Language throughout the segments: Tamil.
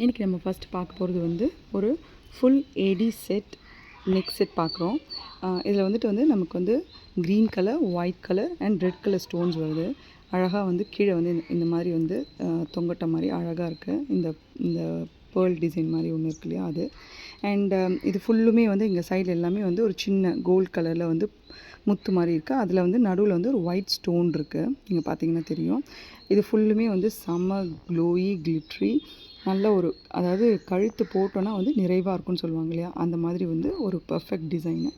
இன்றைக்கி நம்ம ஃபஸ்ட் பார்க்க போகிறது வந்து ஒரு full AD set neck set பார்க்குறோம். இதில் வந்து நமக்கு வந்து green colour, white colour and red colour stones வருது. அழகாக வந்து கீழே வந்து இந்த மாதிரி வந்து தொங்கட்ட மாதிரி அழகாக இருக்குது. இந்த பேர்ல் டிசைன் மாதிரி ஒன்று இருக்கு இல்லையா, அது. அண்ட் இது ஃபுல்லுமே வந்து இங்கே சைடில் எல்லாமே வந்து ஒரு சின்ன கோல்ட் கலரில் வந்து முத்து மாதிரி இருக்குது. அதில் வந்து நடுவில் வந்து ஒரு ஒயிட் ஸ்டோன் இருக்குது. நீங்கள் பார்த்தீங்கன்னா தெரியும். இது ஃபுல்லுமே வந்து செம்ம க்ளோயி கிளிட்ரி, நல்ல ஒரு, அதாவது கழுத்து போட்டோன்னா வந்து நிறைவாக இருக்கும்னு சொல்லுவாங்க இல்லையா, அந்த மாதிரி வந்து ஒரு பர்ஃபெக்ட் டிசைனு.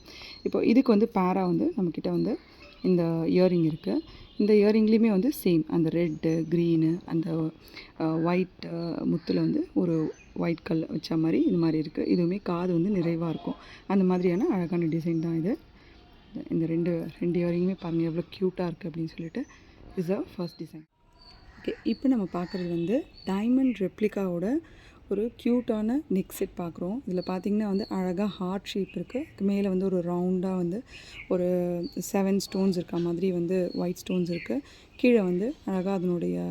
இப்போ இதுக்கு வந்து பேரா வந்து நம்மக்கிட்ட வந்து இந்த இயரிங் இருக்குது. இந்த இயரிங்லேயுமே வந்து சேம் அந்த ரெட்டு, க்ரீனு, அந்த ஒயிட் முத்தில் வந்து ஒரு ஒயிட் கலர் வச்ச மாதிரி இது மாதிரி இருக்குது. இதுவுமே காது வந்து நிறைவாக இருக்கும். அந்த மாதிரியான அழகான டிசைன் தான் இது. இந்த ரெண்டு இயரிங்குமே பாருங்கள் எவ்வளோ க்யூட்டாக இருக்குது அப்படின்னு சொல்லிட்டு. Is a first design. Okay, இப்போ நம்ம பார்க்குறது வந்து டைமண்ட் ரெப்ளிகாவோட ஒரு க்யூட்டான நெக் செட் பார்க்குறோம். இதில் பார்த்திங்கன்னா வந்து அழகாக ஹார்ட் ஷேப் இருக்குது. இதுக்கு மேலே வந்து ஒரு ரவுண்டாக வந்து ஒரு 7 ஸ்டோன்ஸ் இருக்க மாதிரி வந்து ஒயிட் ஸ்டோன்ஸ் இருக்குது. கீழே வந்து அழகாக அதனுடைய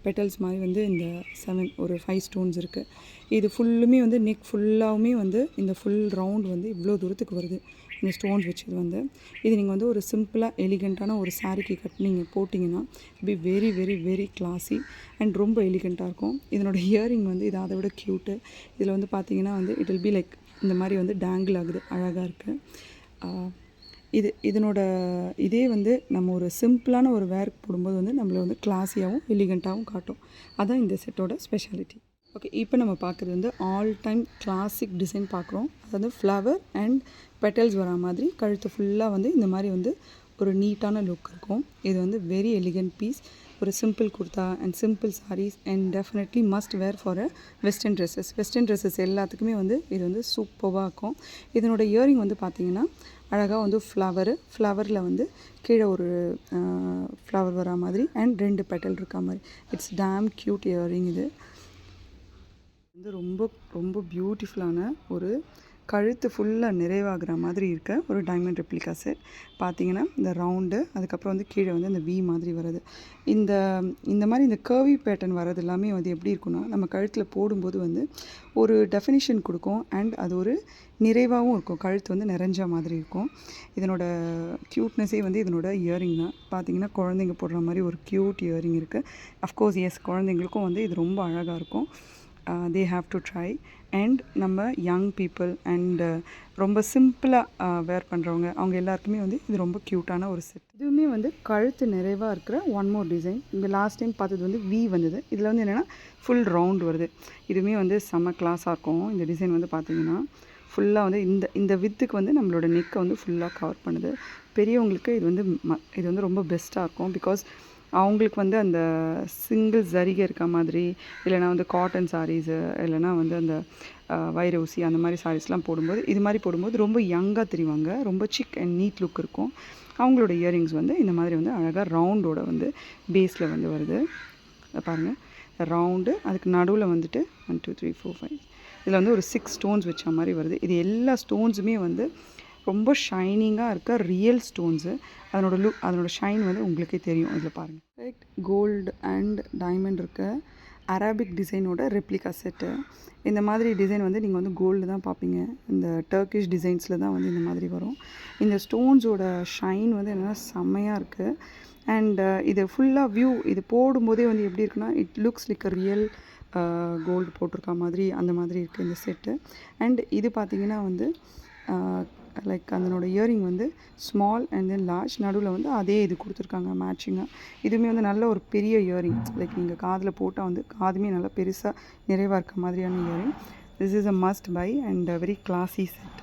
பெட்டல்ஸ் மாதிரி வந்து இந்த 7 ஒரு 5 ஸ்டோன்ஸ் இருக்குது. இது ஃபுல்லுமே வந்து நெக் ஃபுல்லாகவுமே வந்து இந்த ஃபுல் ரவுண்ட் வந்து இவ்வளோ தூரத்துக்கு வருது இந்த ஸ்டோன்ஸ் வச்சது வந்து. இது நீங்கள் வந்து ஒரு சிம்பிளாக எலிகண்ட்டான ஒரு சாரீக்கு கட் நீங்கள் போட்டிங்கன்னா be very very very classy and ரொம்ப எலிகண்ட்டாக இருக்கும். இதனோட இயரிங் வந்து இது அதை விட க்யூட்டு. இதில் வந்து பார்த்திங்கன்னா வந்து இட் வில் பி லைக் இந்த மாதிரி வந்து டேங்கிள் ஆகுது, அழகாக இருக்குது. இதனோட இதே வந்து நம்ம ஒரு சிம்பிளான ஒரு வேர்க் போடும்போது வந்து நம்மளை வந்து கிளாஸியாகவும் எலிகண்ட்டாகவும் காட்டும். அதுதான் இந்த செட்டோட ஸ்பெஷாலிட்டி. ஓகே, இப்போ நம்ம பார்க்குறது வந்து ஆல் டைம் கிளாசிக் டிசைன் பார்க்குறோம். அதாவது ஃப்ளவர் அண்ட் பெட்டல்ஸ் வரா மாதிரி கழுத்து ஃபுல்லாக வந்து இந்த மாதிரி வந்து ஒரு நீட்டான லுக் இருக்கும். இது வந்து வெரி எலிகண்ட் பீஸ். ஒரு simple kurta and simple sarees and definitely must wear for a western dresses எல்லாத்துக்குமே வந்து இது வந்து சூப்பராக இருக்கும். இதனோட இயரிங் வந்து பார்த்திங்கன்னா அழகாக வந்து ஃப்ளவரில் வந்து கீழே ஒரு ஃப்ளவர் வரா மாதிரி அண்ட் 2 பெட்டல் இருக்கா மாதிரி. It's damn cute earring. இது வந்து ரொம்ப ரொம்ப பியூட்டிஃபுல்லான ஒரு கழுத்து ஃபுல்லாக நிறைவாகிற மாதிரி இருக்க ஒரு டைமண்ட் ரெப்ளிகா செட். பார்த்தீங்கன்னா இந்த ரவுண்டு, அதுக்கப்புறம் வந்து கீழே வந்து இந்த வி மாதிரி வருது. இந்த மாதிரி இந்த கர்வி பேட்டர்ன் வர்றது எல்லாமே வந்து எப்படி இருக்குன்னா, நம்ம கழுத்தில் போடும்போது வந்து ஒரு டெஃபினிஷன் கொடுக்கும் அண்ட் அது ஒரு நிறைவாகவும் இருக்கும். கழுத்து வந்து நிறைஞ்ச மாதிரி இருக்கும். இதனோட க்யூட்னஸே வந்து இதனோட இயரிங் தான். பார்த்தீங்கன்னா குழந்தைங்க போடுற மாதிரி ஒரு க்யூட் இயரிங் இருக்குது. அஃப்கோர்ஸ் எஸ், குழந்தைங்களுக்கும் வந்து இது ரொம்ப அழகாக இருக்கும். they have to try. And நம்ம யங் பீப்புள் அண்ட் ரொம்ப சிம்பிளாக வேர் பண்ணுறவங்க அவங்க எல்லாருக்குமே வந்து இது ரொம்ப க்யூட்டான ஒரு செட். இதுவுமே வந்து கழுத்து நிறைவாக இருக்கிற ஒன் மோர் டிசைன். இந்த லாஸ்ட் டைம் பார்த்தது வந்து வி வந்தது. இதில் வந்து என்னென்னா ஃபுல் ரவுண்ட் வருது. இதுவுமே வந்து செம்ம கிளாஸாக இருக்கும். இந்த டிசைன் வந்து பார்த்திங்கன்னா ஃபுல்லாக வந்து இந்த வித்துக்கு வந்து நம்மளோட நெக்கை வந்து ஃபுல்லாக கவர் பண்ணுது. பெரியவங்களுக்கு இது வந்து ரொம்ப பெஸ்ட்டாக இருக்கும். பிகாஸ் அவங்களுக்கு வந்து அந்த சிங்கிள் ஜரிகை இருக்க மாதிரி, இல்லைனா வந்து காட்டன் சாரீஸு, இல்லைனா வந்து அந்த வைர ஊசி அந்த மாதிரி சாரீஸ்லாம் போடும்போது, இது மாதிரி போடும்போது ரொம்ப யங்காக தெரிவாங்க. ரொம்ப சிக் அண்ட் நீட் லுக் இருக்கும். அவங்களோட இயரிங்ஸ் வந்து இந்த மாதிரி வந்து அழகாக ரவுண்டோட வந்து பேஸில் வந்து வருது. பாருங்கள், ரவுண்டு, அதுக்கு நடுவில் வந்துட்டு 1 2 3 4 5 இதில் வந்து ஒரு 6 ஸ்டோன்ஸ் வச்ச மாதிரி வருது. இது எல்லா ஸ்டோன்ஸுமே வந்து ரொம்ப ஷைனிங்காக இருக்க ரியல் ஸ்டோன்ஸு. அதனோட ஷைன் வந்து உங்களுக்கே தெரியும். இதில் பாருங்கள், ரைட், கோல்டு அண்ட் டைமண்ட் இருக்க அரபிக் டிசைனோட ரெப்ளிகா செட்டு. இந்த மாதிரி டிசைன் வந்து நீங்கள் வந்து கோல்டு தான் பார்ப்பீங்க. இந்த டர்க்கிஷ் டிசைன்ஸில் தான் வந்து இந்த மாதிரி வரும். இந்த ஸ்டோன்ஸோட ஷைன் வந்து என்னென்னா செம்மையாக இருக்குது. அண்ட் இது ஃபுல்லாக வியூ இது போடும்போதே வந்து எப்படி இருக்குன்னா, it looks like a real gold போட்டிருக்க மாதிரி அந்த மாதிரி இருக்குது இந்த செட்டு. அண்ட் இது பார்த்திங்கன்னா வந்து லைக் அதனோட இயரிங் வந்து ஸ்மால் அண்ட் தென் லார்ஜ், நடுவில் வந்து அதே இது கொடுத்துருக்காங்க மேட்சிங்காக. இதுவுமே வந்து நல்ல ஒரு பெரிய இயரிங். லைக் நீங்கள் காதில் போட்டால் வந்து காதுமே நல்லா பெருசாக நிறைவாக இருக்க மாதிரியான earring. This is a must buy and very classy set.